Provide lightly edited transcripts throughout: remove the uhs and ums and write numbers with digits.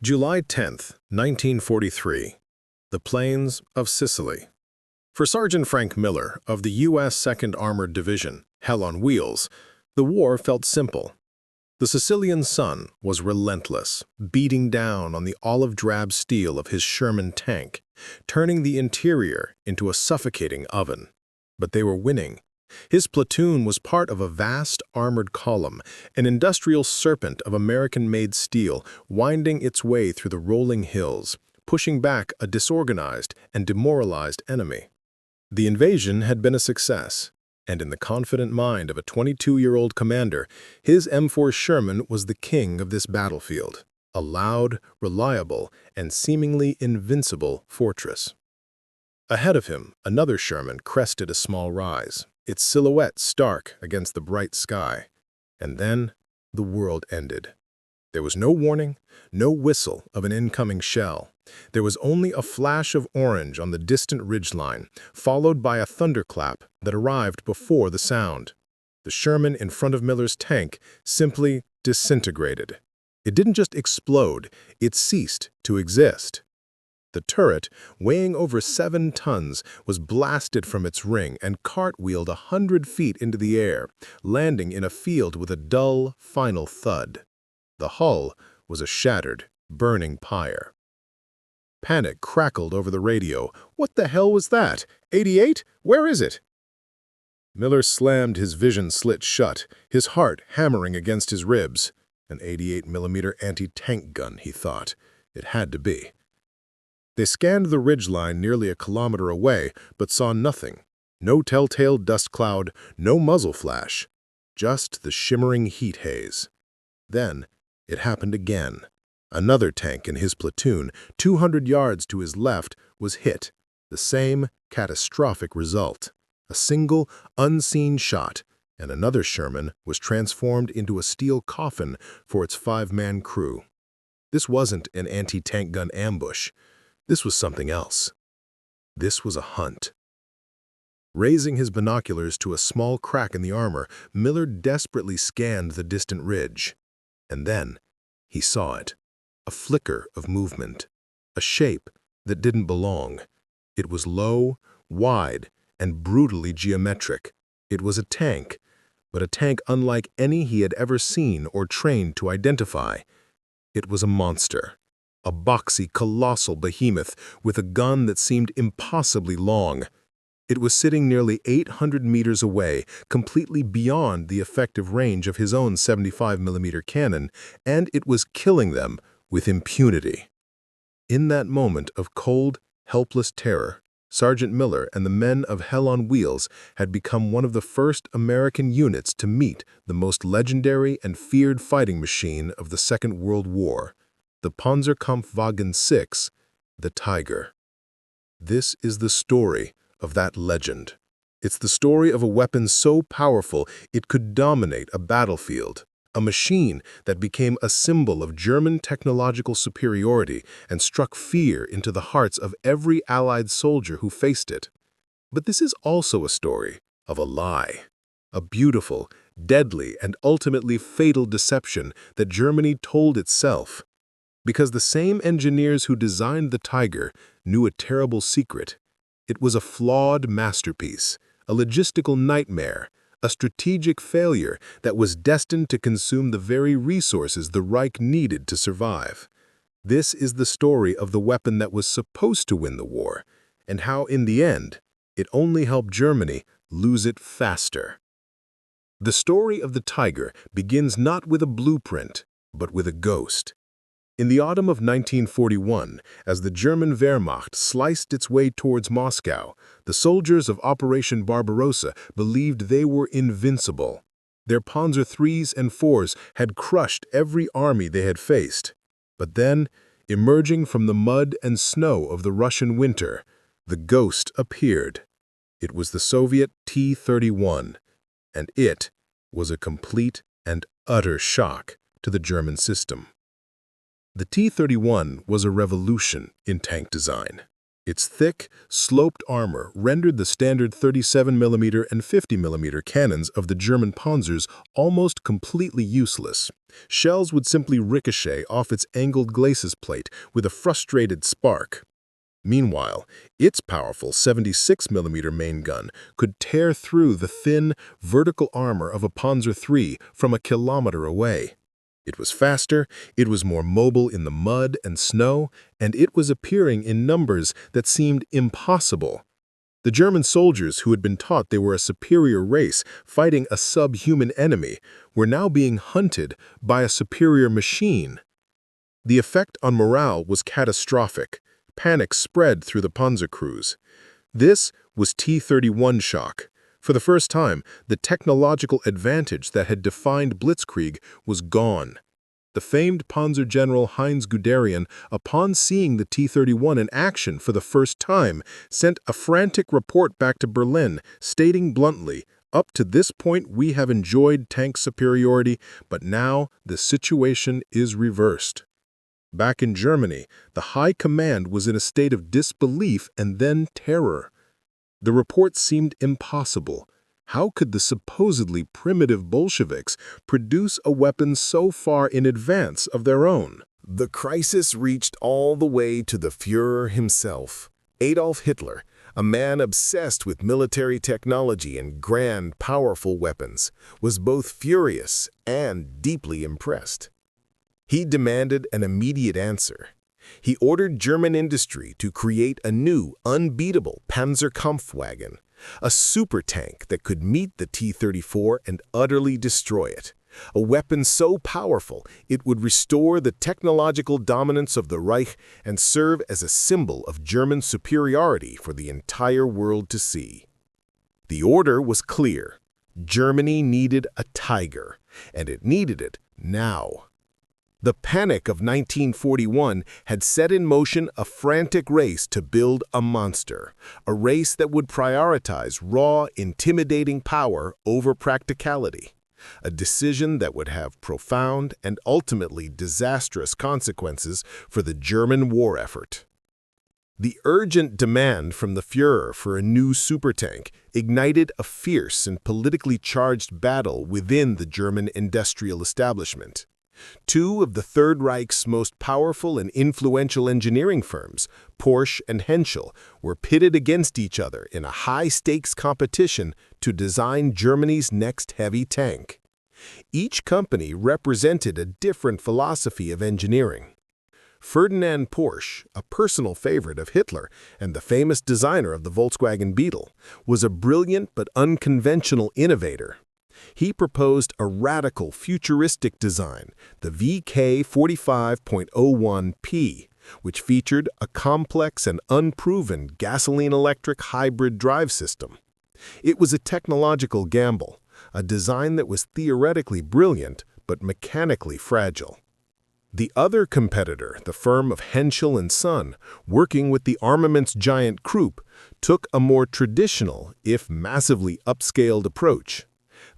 July 10, 1943. The Plains of Sicily. For Sergeant Frank Miller of the U.S. 2nd Armored Division, Hell on Wheels, the war felt simple. The Sicilian sun was relentless, beating down on the olive-drab steel of his Sherman tank, turning the interior into a suffocating oven. But they were winning. His platoon was part of a vast armored column, an industrial serpent of American-made steel winding its way through the rolling hills, pushing back a disorganized and demoralized enemy. The invasion had been a success, and in the confident mind of a 22-year-old commander, his M4 Sherman was the king of this battlefield, a loud, reliable, and seemingly invincible fortress. Ahead of him, another Sherman crested a small rise, its silhouette stark against the bright sky. And then the world ended. There was no warning, no whistle of an incoming shell. There was only a flash of orange on the distant ridgeline, followed by a thunderclap that arrived before the sound. The Sherman in front of Miller's tank simply disintegrated. It didn't just explode, it ceased to exist. The turret, weighing over 7 tons, was blasted from its ring and cartwheeled 100 feet into the air, landing in a field with a dull, final thud. The hull was a shattered, burning pyre. Panic crackled over the radio. "What the hell was that? 88? Where is it?" Miller slammed his vision slit shut, his heart hammering against his ribs. An 88mm anti-tank gun, he thought. It had to be. They scanned the ridgeline nearly a kilometer away, but saw nothing. No telltale dust cloud, no muzzle flash. Just the shimmering heat haze. Then it happened again. Another tank in his platoon, 200 yards to his left, was hit. The same catastrophic result. A single, unseen shot, and another Sherman was transformed into a steel coffin for its 5-man crew. This wasn't an anti-tank gun ambush. This was something else. This was a hunt. Raising his binoculars to a small crack in the armor, Miller desperately scanned the distant ridge. And then he saw it. A flicker of movement. A shape that didn't belong. It was low, wide, and brutally geometric. It was a tank, but a tank unlike any he had ever seen or trained to identify. It was a monster. A boxy, colossal behemoth with a gun that seemed impossibly long. It was sitting nearly 800 meters away, completely beyond the effective range of his own 75mm cannon, and it was killing them with impunity. In that moment of cold, helpless terror, Sergeant Miller and the men of Hell on Wheels had become one of the first American units to meet the most legendary and feared fighting machine of the Second World War. The Panzerkampfwagen 6, the Tiger. This is the story of that legend. It's the story of a weapon so powerful it could dominate a battlefield, a machine that became a symbol of German technological superiority and struck fear into the hearts of every Allied soldier who faced it. But this is also a story of a lie, a beautiful, deadly, and ultimately fatal deception that Germany told itself. Because the same engineers who designed the Tiger knew a terrible secret. It was a flawed masterpiece, a logistical nightmare, a strategic failure that was destined to consume the very resources the Reich needed to survive. This is the story of the weapon that was supposed to win the war, and how, in the end, it only helped Germany lose it faster. The story of the Tiger begins not with a blueprint, but with a ghost. In the autumn of 1941, as the German Wehrmacht sliced its way towards Moscow, the soldiers of Operation Barbarossa believed they were invincible. Their Panzer IIIs and IVs had crushed every army they had faced. But then, emerging from the mud and snow of the Russian winter, the ghost appeared. It was the Soviet T-31, and it was a complete and utter shock to the German system. The T-31 was a revolution in tank design. Its thick, sloped armor rendered the standard 37mm and 50mm cannons of the German panzers almost completely useless. Shells would simply ricochet off its angled glacis plate with a frustrated spark. Meanwhile, its powerful 76mm main gun could tear through the thin, vertical armor of a Panzer III from a kilometer away. It was faster, it was more mobile in the mud and snow, and it was appearing in numbers that seemed impossible. The German soldiers who had been taught they were a superior race fighting a subhuman enemy were now being hunted by a superior machine. The effect on morale was catastrophic. Panic spread through the Panzer crews. This was T-31 shock. For the first time, the technological advantage that had defined Blitzkrieg was gone. The famed Panzer General Heinz Guderian, upon seeing the T-31 in action for the first time, sent a frantic report back to Berlin, stating bluntly, "Up to this point we have enjoyed tank superiority, but now the situation is reversed." Back in Germany, the High Command was in a state of disbelief and then terror. The report seemed impossible. How could the supposedly primitive Bolsheviks produce a weapon so far in advance of their own? The crisis reached all the way to the Führer himself. Adolf Hitler, a man obsessed with military technology and grand, powerful weapons, was both furious and deeply impressed. He demanded an immediate answer. He ordered German industry to create a new, unbeatable Panzerkampfwagen, a super tank that could meet the T-34 and utterly destroy it, a weapon so powerful it would restore the technological dominance of the Reich and serve as a symbol of German superiority for the entire world to see. The order was clear. Germany needed a tiger, and it needed it now. The panic of 1941 had set in motion a frantic race to build a monster, a race that would prioritize raw, intimidating power over practicality, a decision that would have profound and ultimately disastrous consequences for the German war effort. The urgent demand from the Führer for a new supertank ignited a fierce and politically charged battle within the German industrial establishment. Two of the Third Reich's most powerful and influential engineering firms, Porsche and Henschel, were pitted against each other in a high-stakes competition to design Germany's next heavy tank. Each company represented a different philosophy of engineering. Ferdinand Porsche, a personal favorite of Hitler and the famous designer of the Volkswagen Beetle, was a brilliant but unconventional innovator. He proposed a radical, futuristic design, the VK45.01P, which featured a complex and unproven gasoline-electric hybrid drive system. It was a technological gamble, a design that was theoretically brilliant but mechanically fragile. The other competitor, the firm of Henschel and Son, working with the armaments giant Krupp, took a more traditional, if massively upscaled approach.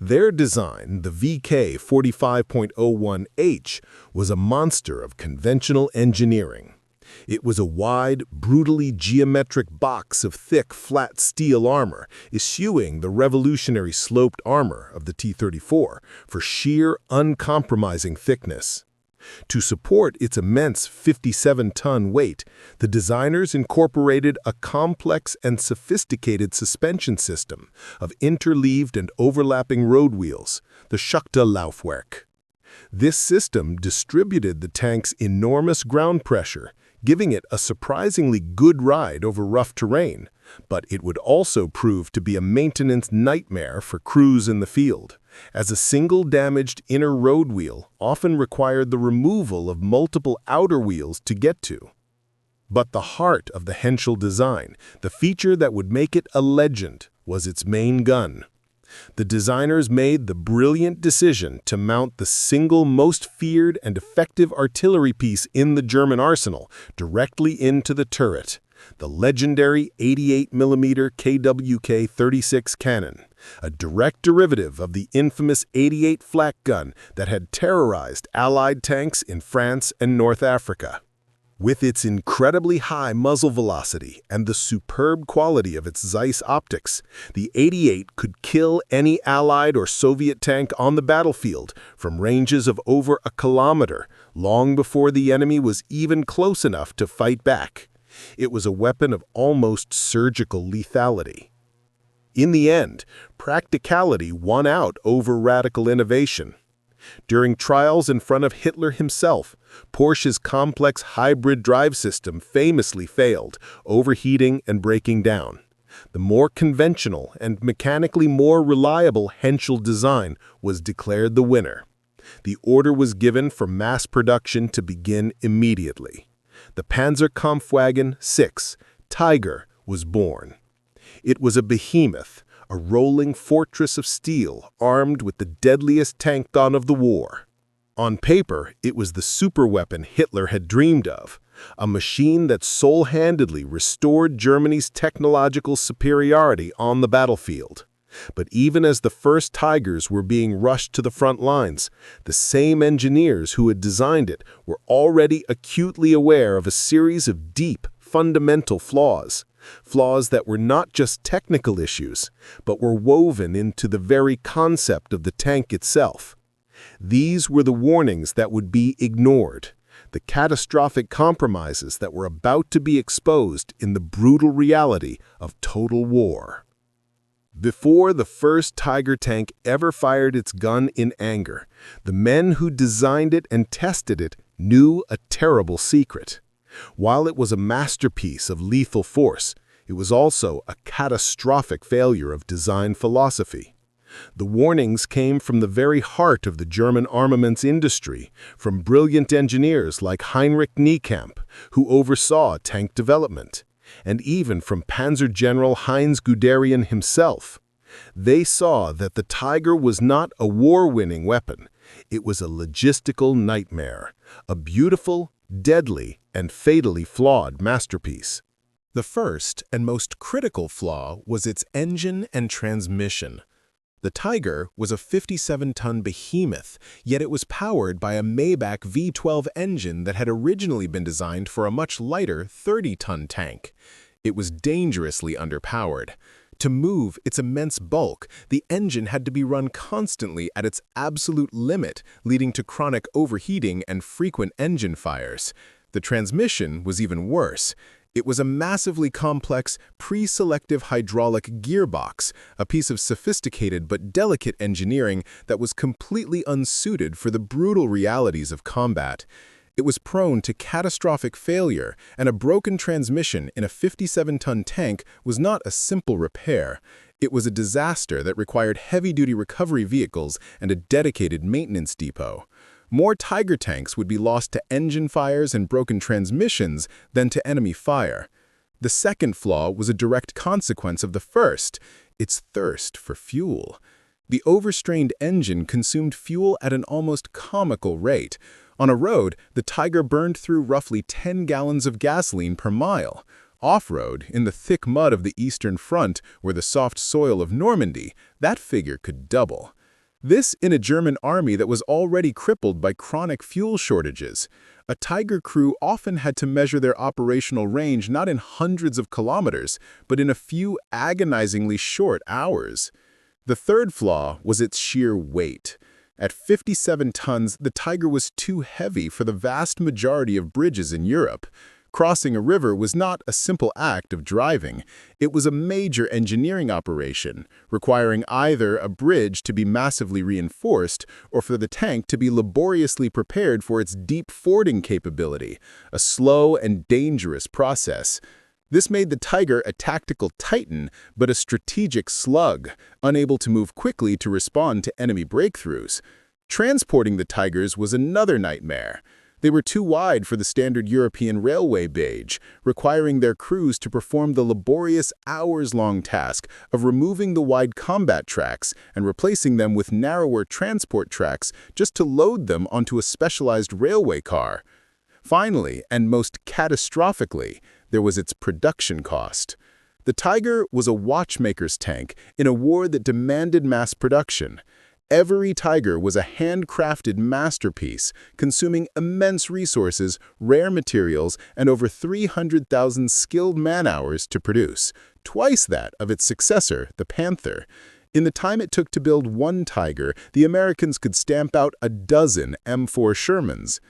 Their design, the VK45.01H, was a monster of conventional engineering. It was a wide, brutally geometric box of thick, flat steel armor, eschewing the revolutionary sloped armor of the T-34 for sheer, uncompromising thickness. To support its immense 57-ton weight, the designers incorporated a complex and sophisticated suspension system of interleaved and overlapping road wheels, the Schuchte Laufwerk. This system distributed the tank's enormous ground pressure, giving it a surprisingly good ride over rough terrain, but it would also prove to be a maintenance nightmare for crews in the field, as a single damaged inner road wheel often required the removal of multiple outer wheels to get to. But the heart of the Henschel design, the feature that would make it a legend, was its main gun. The designers made the brilliant decision to mount the single most feared and effective artillery piece in the German arsenal directly into the turret, the legendary 88mm KWK-36 cannon, a direct derivative of the infamous 88 flak gun that had terrorized Allied tanks in France and North Africa. With its incredibly high muzzle velocity and the superb quality of its Zeiss optics, the 88 could kill any Allied or Soviet tank on the battlefield from ranges of over a kilometer, long before the enemy was even close enough to fight back. It was a weapon of almost surgical lethality. In the end, practicality won out over radical innovation. During trials in front of Hitler himself, Porsche's complex hybrid drive system famously failed, overheating and breaking down. The more conventional and mechanically more reliable Henschel design was declared the winner. The order was given for mass production to begin immediately. The Panzerkampfwagen 6, Tiger, was born. It was a behemoth, a rolling fortress of steel armed with the deadliest tank gun of the war. On paper, it was the superweapon Hitler had dreamed of, a machine that sole-handedly restored Germany's technological superiority on the battlefield. But even as the first Tigers were being rushed to the front lines, the same engineers who had designed it were already acutely aware of a series of deep, fundamental flaws. Flaws that were not just technical issues, but were woven into the very concept of the tank itself. These were the warnings that would be ignored, the catastrophic compromises that were about to be exposed in the brutal reality of total war. Before the first Tiger tank ever fired its gun in anger, the men who designed it and tested it knew a terrible secret. While it was a masterpiece of lethal force, it was also a catastrophic failure of design philosophy. The warnings came from the very heart of the German armaments industry, from brilliant engineers like Heinrich Niekamp, who oversaw tank development, and even from Panzer General Heinz Guderian himself. They saw that the Tiger was not a war-winning weapon. It was a logistical nightmare, a beautiful, deadly, and fatally flawed masterpiece. The first and most critical flaw was its engine and transmission. The Tiger was a 57-ton behemoth, yet it was powered by a Maybach V12 engine that had originally been designed for a much lighter 30-ton tank. It was dangerously underpowered. To move its immense bulk, the engine had to be run constantly at its absolute limit, leading to chronic overheating and frequent engine fires. The transmission was even worse. It was a massively complex, pre-selective hydraulic gearbox, a piece of sophisticated but delicate engineering that was completely unsuited for the brutal realities of combat. It was prone to catastrophic failure, and a broken transmission in a 57-ton tank was not a simple repair. It was a disaster that required heavy-duty recovery vehicles and a dedicated maintenance depot. More Tiger tanks would be lost to engine fires and broken transmissions than to enemy fire. The second flaw was a direct consequence of the first, its thirst for fuel. The overstrained engine consumed fuel at an almost comical rate. On a road, the Tiger burned through roughly 10 gallons of gasoline per mile. Off-road, in the thick mud of the Eastern Front or the soft soil of Normandy, that figure could double. This in a German army that was already crippled by chronic fuel shortages. A Tiger crew often had to measure their operational range not in hundreds of kilometers, but in a few agonizingly short hours. The third flaw was its sheer weight. At 57 tons, the Tiger was too heavy for the vast majority of bridges in Europe. Crossing a river was not a simple act of driving. It was a major engineering operation, requiring either a bridge to be massively reinforced or for the tank to be laboriously prepared for its deep fording capability, a slow and dangerous process. This made the Tiger a tactical titan, but a strategic slug, unable to move quickly to respond to enemy breakthroughs. Transporting the Tigers was another nightmare. They were too wide for the standard European railway gauge, requiring their crews to perform the laborious hours-long task of removing the wide combat tracks and replacing them with narrower transport tracks just to load them onto a specialized railway car. Finally, and most catastrophically, there was its production cost. The Tiger was a watchmaker's tank in a war that demanded mass production. Every Tiger was a handcrafted masterpiece, consuming immense resources, rare materials, and over 300,000 skilled man-hours to produce, twice that of its successor, the Panther. In the time it took to build one Tiger, the Americans could stamp out a dozen M4 Shermans.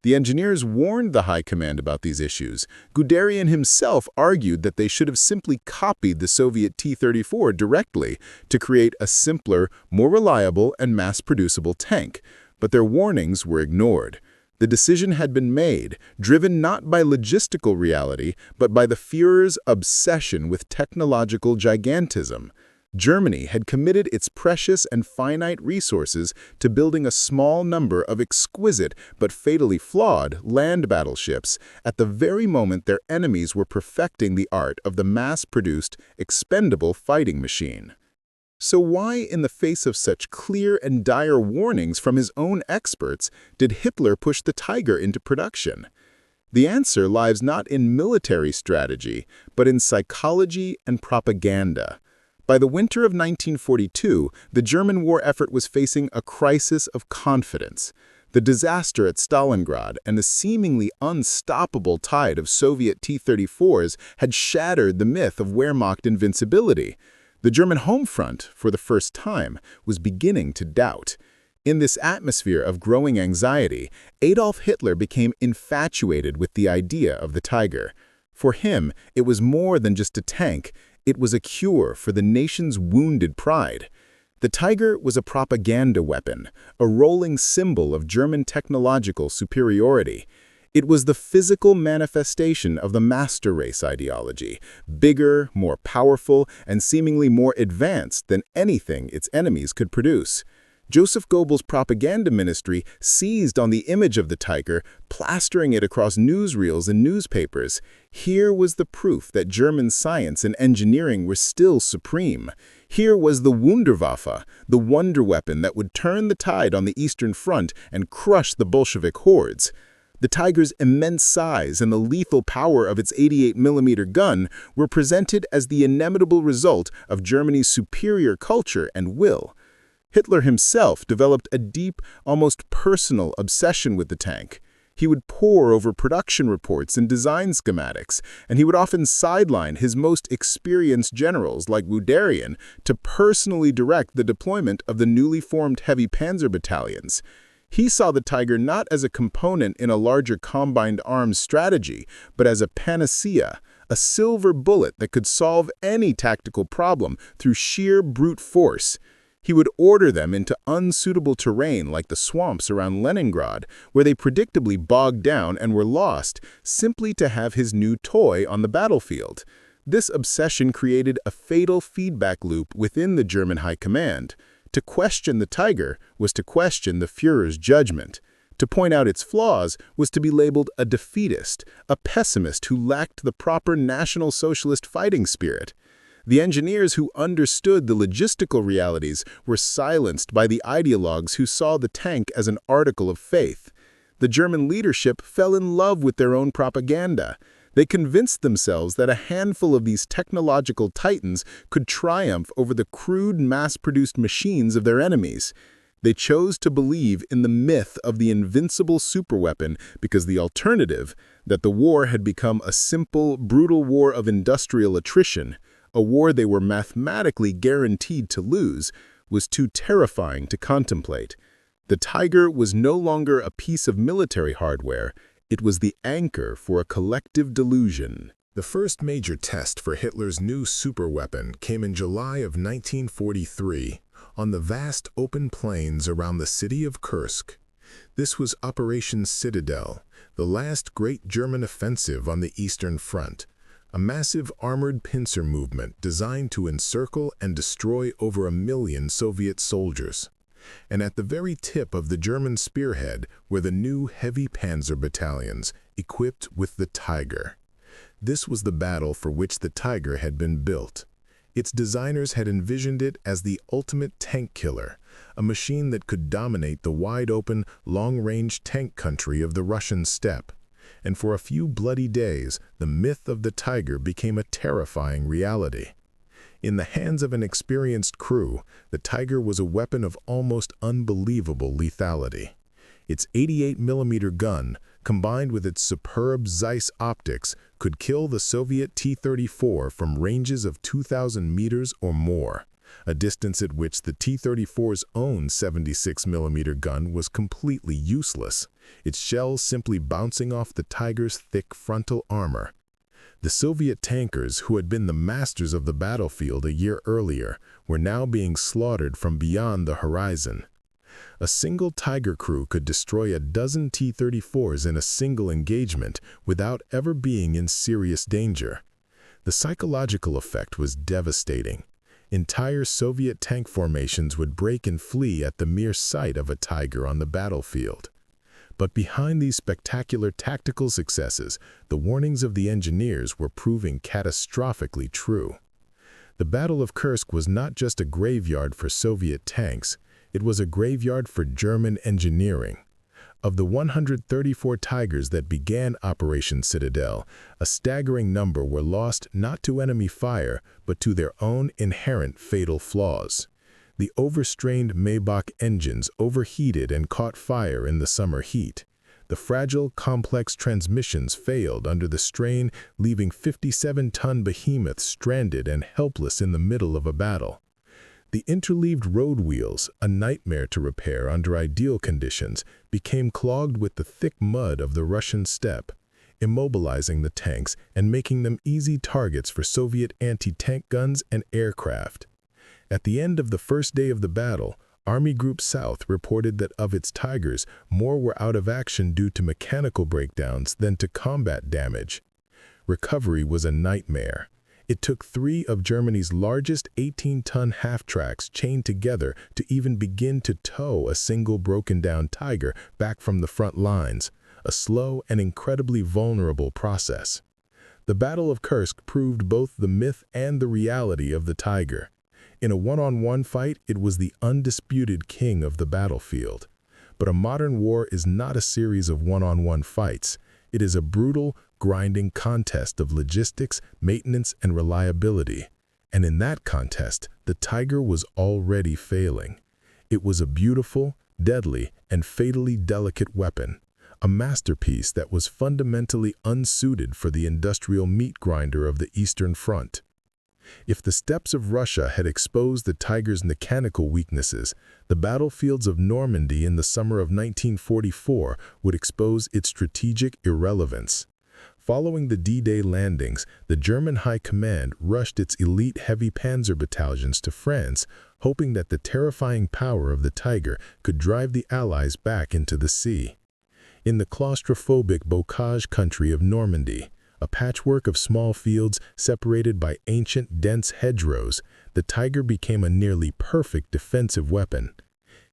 The engineers warned the High Command about these issues. Guderian himself argued that they should have simply copied the Soviet T-34 directly to create a simpler, more reliable, and mass-producible tank. But their warnings were ignored. The decision had been made, driven not by logistical reality, but by the Führer's obsession with technological gigantism. Germany had committed its precious and finite resources to building a small number of exquisite but fatally flawed land battleships at the very moment their enemies were perfecting the art of the mass-produced, expendable fighting machine. So why, in the face of such clear and dire warnings from his own experts, did Hitler push the Tiger into production? The answer lies not in military strategy, but in psychology and propaganda. By the winter of 1942, the German war effort was facing a crisis of confidence. The disaster at Stalingrad and the seemingly unstoppable tide of Soviet T-34s had shattered the myth of Wehrmacht invincibility. The German home front, for the first time, was beginning to doubt. In this atmosphere of growing anxiety, Adolf Hitler became infatuated with the idea of the Tiger. For him, it was more than just a tank. It was a cure for the nation's wounded pride. The Tiger was a propaganda weapon, a rolling symbol of German technological superiority. It was the physical manifestation of the master race ideology, bigger, more powerful, and seemingly more advanced than anything its enemies could produce. Joseph Goebbels' propaganda ministry seized on the image of the Tiger, plastering it across newsreels and newspapers. Here was the proof that German science and engineering were still supreme. Here was the Wunderwaffe, the wonder weapon that would turn the tide on the Eastern Front and crush the Bolshevik hordes. The Tiger's immense size and the lethal power of its 88mm gun were presented as the inevitable result of Germany's superior culture and will. Hitler himself developed a deep, almost personal obsession with the tank. He would pore over production reports and design schematics, and he would often sideline his most experienced generals like Guderian to personally direct the deployment of the newly formed heavy panzer battalions. He saw the Tiger not as a component in a larger combined arms strategy, but as a panacea, a silver bullet that could solve any tactical problem through sheer brute force. He would order them into unsuitable terrain like the swamps around Leningrad, where they predictably bogged down and were lost, simply to have his new toy on the battlefield. This obsession created a fatal feedback loop within the German High Command. To question the Tiger was to question the Führer's judgment. To point out its flaws was to be labeled a defeatist, a pessimist who lacked the proper National Socialist fighting spirit. The engineers who understood the logistical realities were silenced by the ideologues who saw the tank as an article of faith. The German leadership fell in love with their own propaganda. They convinced themselves that a handful of these technological titans could triumph over the crude, mass-produced machines of their enemies. They chose to believe in the myth of the invincible superweapon because the alternative, that the war had become a simple, brutal war of industrial attrition, a war they were mathematically guaranteed to lose, was too terrifying to contemplate. The Tiger was no longer a piece of military hardware. It was the anchor for a collective delusion. The first major test for Hitler's new superweapon came in July of 1943 on the vast open plains around the city of Kursk. This was Operation Citadel, the last great German offensive on the Eastern Front, a massive armored pincer movement designed to encircle and destroy over 1 million Soviet soldiers. And at the very tip of the German spearhead were the new heavy panzer battalions, equipped with the Tiger. This was the battle for which the Tiger had been built. Its designers had envisioned it as the ultimate tank killer, a machine that could dominate the wide-open, long-range tank country of the Russian steppe. And for a few bloody days, the myth of the Tiger became a terrifying reality. In the hands of an experienced crew, the Tiger was a weapon of almost unbelievable lethality. Its 88mm gun, combined with its superb Zeiss optics, could kill the Soviet T-34 from ranges of 2,000 meters or more, a distance at which the T-34's own 76mm gun was completely useless, its shells simply bouncing off the Tiger's thick frontal armor. The Soviet tankers, who had been the masters of the battlefield a year earlier, were now being slaughtered from beyond the horizon. A single Tiger crew could destroy a dozen T-34s in a single engagement without ever being in serious danger. The psychological effect was devastating. Entire Soviet tank formations would break and flee at the mere sight of a Tiger on the battlefield. But behind these spectacular tactical successes, the warnings of the engineers were proving catastrophically true. The Battle of Kursk was not just a graveyard for Soviet tanks, it was a graveyard for German engineering. Of the 134 Tigers that began Operation Citadel, a staggering number were lost not to enemy fire, but to their own inherent fatal flaws. The overstrained Maybach engines overheated and caught fire in the summer heat. The fragile, complex transmissions failed under the strain, leaving 57-ton behemoths stranded and helpless in the middle of a battle. The interleaved road wheels, a nightmare to repair under ideal conditions, became clogged with the thick mud of the Russian steppe, immobilizing the tanks and making them easy targets for Soviet anti-tank guns and aircraft. At the end of the first day of the battle, Army Group South reported that of its Tigers, more were out of action due to mechanical breakdowns than to combat damage. Recovery was a nightmare. It took 3 of Germany's largest 18-ton half-tracks chained together to even begin to tow a single broken-down Tiger back from the front lines, a slow and incredibly vulnerable process. The Battle of Kursk proved both the myth and the reality of the Tiger. In a one-on-one fight, it was the undisputed king of the battlefield. But a modern war is not a series of one-on-one fights. It is a brutal, grinding contest of logistics, maintenance, and reliability. And in that contest, the Tiger was already failing. It was a beautiful, deadly, and fatally delicate weapon, a masterpiece that was fundamentally unsuited for the industrial meat grinder of the Eastern Front. If the steppes of Russia had exposed the Tiger's mechanical weaknesses, the battlefields of Normandy in the summer of 1944 would expose its strategic irrelevance. Following the D-Day landings, the German High Command rushed its elite heavy panzer battalions to France, hoping that the terrifying power of the Tiger could drive the Allies back into the sea. In the claustrophobic bocage country of Normandy, a patchwork of small fields separated by ancient, dense hedgerows, the Tiger became a nearly perfect defensive weapon.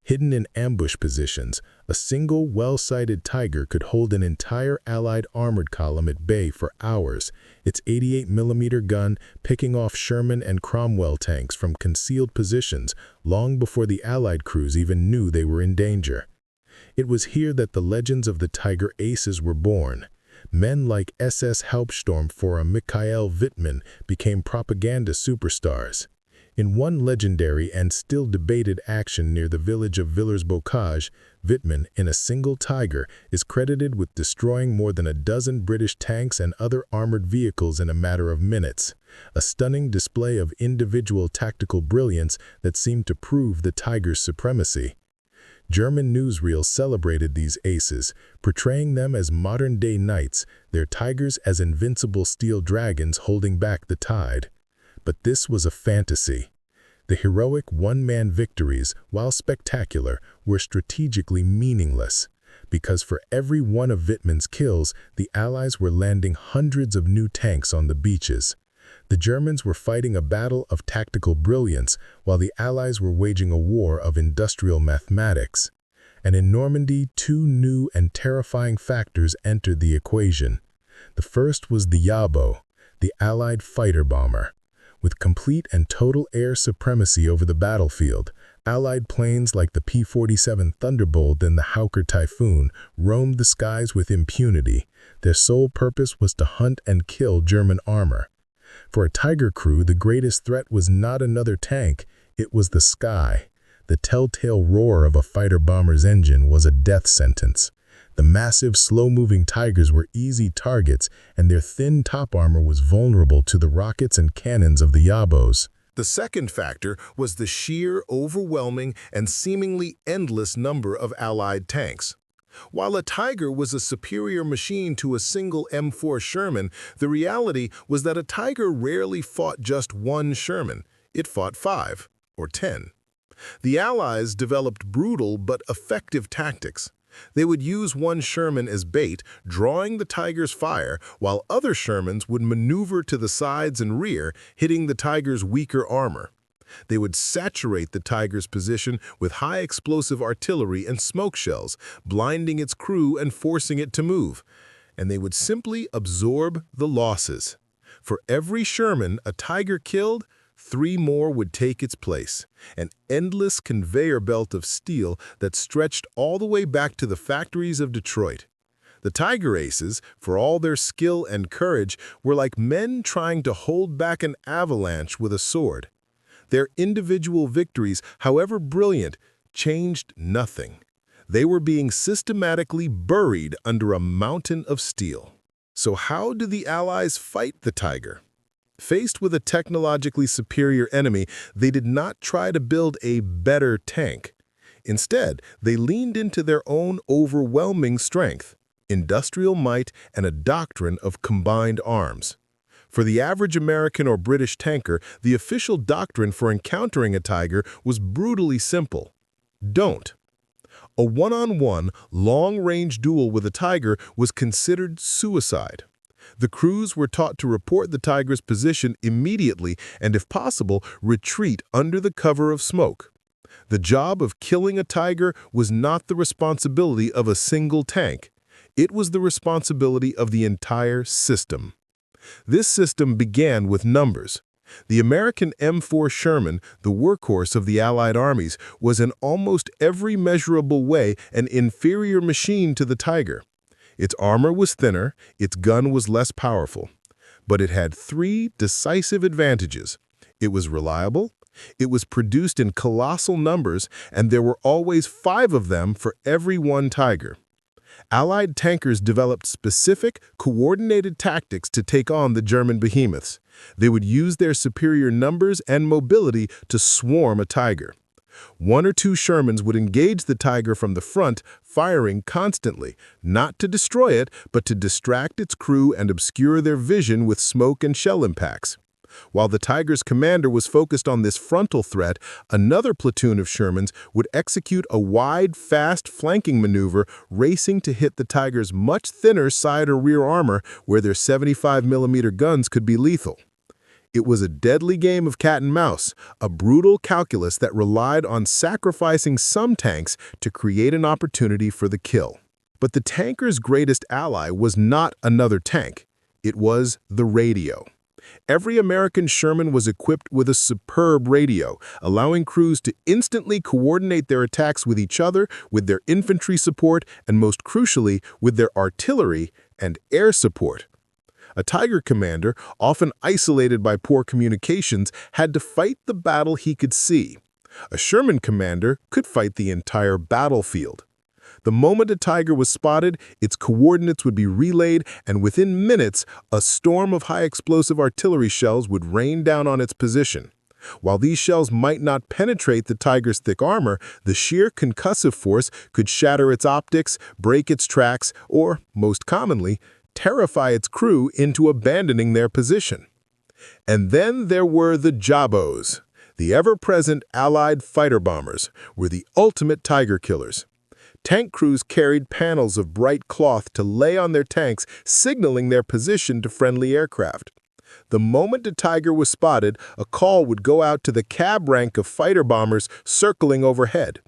Hidden in ambush positions, a single well-sighted Tiger could hold an entire Allied armored column at bay for hours, its 88mm gun picking off Sherman and Cromwell tanks from concealed positions long before the Allied crews even knew they were in danger. It was here that the legends of the Tiger aces were born. Men like SS Hauptsturmführer Mikhail Wittmann became propaganda superstars. In one legendary and still debated action near the village of Villers-Bocage, Wittmann, in a single Tiger, is credited with destroying more than a dozen British tanks and other armored vehicles in a matter of minutes, a stunning display of individual tactical brilliance that seemed to prove the Tiger's supremacy. German newsreels celebrated these aces, portraying them as modern-day knights, their Tigers as invincible steel dragons holding back the tide. But this was a fantasy. The heroic one-man victories, while spectacular, were strategically meaningless, because for every one of Wittmann's kills, the Allies were landing hundreds of new tanks on the beaches. The Germans were fighting a battle of tactical brilliance, while the Allies were waging a war of industrial mathematics. And in Normandy, 2 new and terrifying factors entered the equation. The first was the Jabo, the Allied fighter bomber. With complete and total air supremacy over the battlefield, Allied planes like the P-47 Thunderbolt and the Hawker Typhoon roamed the skies with impunity. Their sole purpose was to hunt and kill German armor. For a Tiger crew, the greatest threat was not another tank, it was the sky. The telltale roar of a fighter-bomber's engine was a death sentence. The massive, slow-moving Tigers were easy targets, and their thin top armor was vulnerable to the rockets and cannons of the Yabos. The second factor was the sheer, overwhelming, and seemingly endless number of Allied tanks. While a Tiger was a superior machine to a single M4 Sherman, the reality was that a Tiger rarely fought just one Sherman. It fought 5 or 10. The Allies developed brutal but effective tactics. They would use one Sherman as bait, drawing the Tiger's fire, while other Shermans would maneuver to the sides and rear, hitting the Tiger's weaker armor. They would saturate the Tiger's position with high-explosive artillery and smoke shells, blinding its crew and forcing it to move. And they would simply absorb the losses. For every Sherman a Tiger killed, 3 more would take its place, an endless conveyor belt of steel that stretched all the way back to the factories of Detroit. The Tiger Aces, for all their skill and courage, were like men trying to hold back an avalanche with a sword. Their individual victories, however brilliant, changed nothing. They were being systematically buried under a mountain of steel. So how do the Allies fight the Tiger? Faced with a technologically superior enemy, they did not try to build a better tank. Instead, they leaned into their own overwhelming strength, industrial might, and a doctrine of combined arms. For the average American or British tanker, the official doctrine for encountering a Tiger was brutally simple. Don't. A one-on-one, long-range duel with a Tiger was considered suicide. The crews were taught to report the Tiger's position immediately and, if possible, retreat under the cover of smoke. The job of killing a Tiger was not the responsibility of a single tank. It was the responsibility of the entire system. This system began with numbers. The American M4 Sherman, the workhorse of the Allied armies, was in almost every measurable way an inferior machine to the Tiger. Its armor was thinner, its gun was less powerful. But it had 3 decisive advantages. It was reliable, it was produced in colossal numbers, and there were always 5 of them for every one Tiger. Allied tankers developed specific, coordinated tactics to take on the German behemoths. They would use their superior numbers and mobility to swarm a Tiger. 1 or 2 Shermans would engage the Tiger from the front, firing constantly, not to destroy it, but to distract its crew and obscure their vision with smoke and shell impacts. While the Tiger's commander was focused on this frontal threat, another platoon of Shermans would execute a wide, fast flanking maneuver, racing to hit the Tiger's much thinner side or rear armor, where their 75mm guns could be lethal. It was a deadly game of cat and mouse, a brutal calculus that relied on sacrificing some tanks to create an opportunity for the kill. But the tanker's greatest ally was not another tank. It was the radio. Every American Sherman was equipped with a superb radio, allowing crews to instantly coordinate their attacks with each other, with their infantry support, and most crucially, with their artillery and air support. A Tiger commander, often isolated by poor communications, had to fight the battle he could see. A Sherman commander could fight the entire battlefield. The moment a Tiger was spotted, its coordinates would be relayed, and within minutes, a storm of high-explosive artillery shells would rain down on its position. While these shells might not penetrate the Tiger's thick armor, the sheer concussive force could shatter its optics, break its tracks, or, most commonly, terrify its crew into abandoning their position. And then there were the Jabos. The ever-present Allied fighter bombers were the ultimate Tiger killers. Tank crews carried panels of bright cloth to lay on their tanks, signaling their position to friendly aircraft. The moment a Tiger was spotted, a call would go out to the cab rank of fighter bombers circling overhead.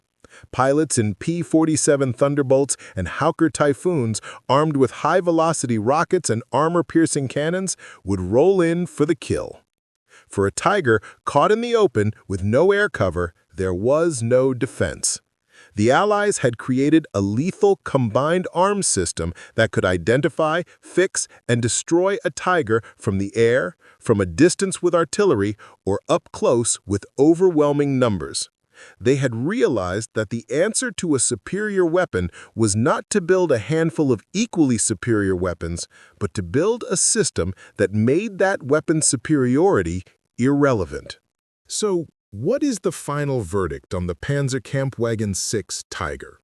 Pilots in P-47 Thunderbolts and Hawker Typhoons, armed with high-velocity rockets and armor-piercing cannons, would roll in for the kill. For a Tiger caught in the open with no air cover, there was no defense. The Allies had created a lethal combined arms system that could identify, fix, and destroy a Tiger from the air, from a distance with artillery, or up close with overwhelming numbers. They had realized that the answer to a superior weapon was not to build a handful of equally superior weapons, but to build a system that made that weapon's superiority irrelevant. So, what is the final verdict on the Panzerkampfwagen 6 Tiger?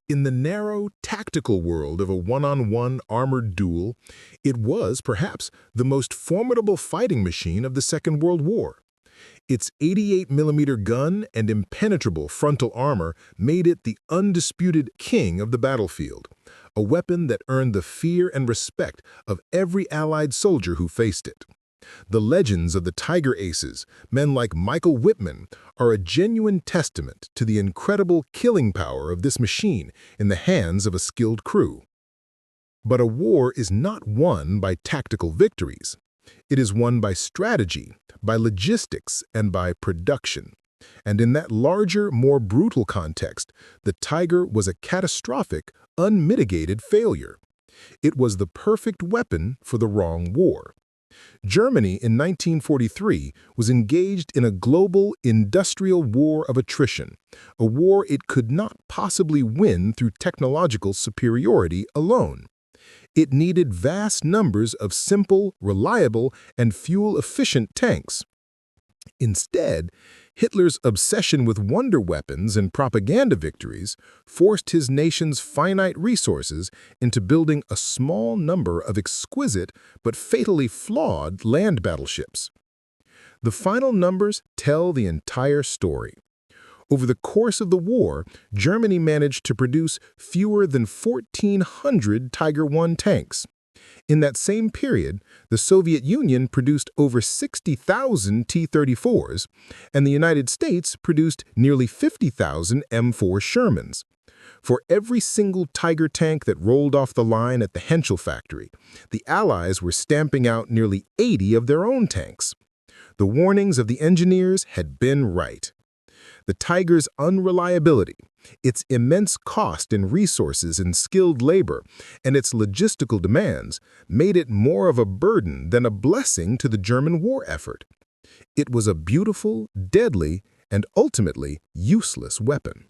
In the narrow, tactical world of a one-on-one armored duel, it was, perhaps, the most formidable fighting machine of the Second World War. Its 88mm gun and impenetrable frontal armor made it the undisputed king of the battlefield, a weapon that earned the fear and respect of every Allied soldier who faced it. The legends of the Tiger Aces, men like Michael Whitman, are a genuine testament to the incredible killing power of this machine in the hands of a skilled crew. But a war is not won by tactical victories. It is won by strategy, by logistics, and by production. And in that larger, more brutal context, the Tiger was a catastrophic, unmitigated failure. It was the perfect weapon for the wrong war. Germany in 1943 was engaged in a global industrial war of attrition, a war it could not possibly win through technological superiority alone. It needed vast numbers of simple, reliable, and fuel-efficient tanks. Instead, Hitler's obsession with wonder weapons and propaganda victories forced his nation's finite resources into building a small number of exquisite but fatally flawed land battleships. The final numbers tell the entire story. Over the course of the war, Germany managed to produce fewer than 1,400 Tiger I tanks. In that same period, the Soviet Union produced over 60,000 T-34s, and the United States produced nearly 50,000 M4 Shermans. For every single Tiger tank that rolled off the line at the Henschel factory, the Allies were stamping out nearly 80 of their own tanks. The warnings of the engineers had been right. The Tiger's unreliability, its immense cost in resources and skilled labor, and its logistical demands made it more of a burden than a blessing to the German war effort. It was a beautiful, deadly, and ultimately useless weapon.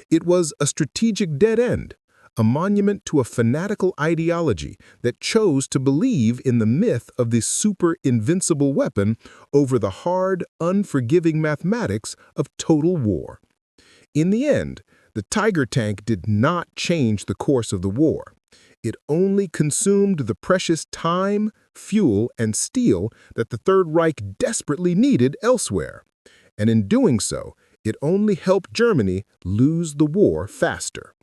It was a strategic dead end, a monument to a fanatical ideology that chose to believe in the myth of the super-invincible weapon over the hard, unforgiving mathematics of total war. In the end, the Tiger tank did not change the course of the war. It only consumed the precious time, fuel, and steel that the Third Reich desperately needed elsewhere. And in doing so, it only helped Germany lose the war faster.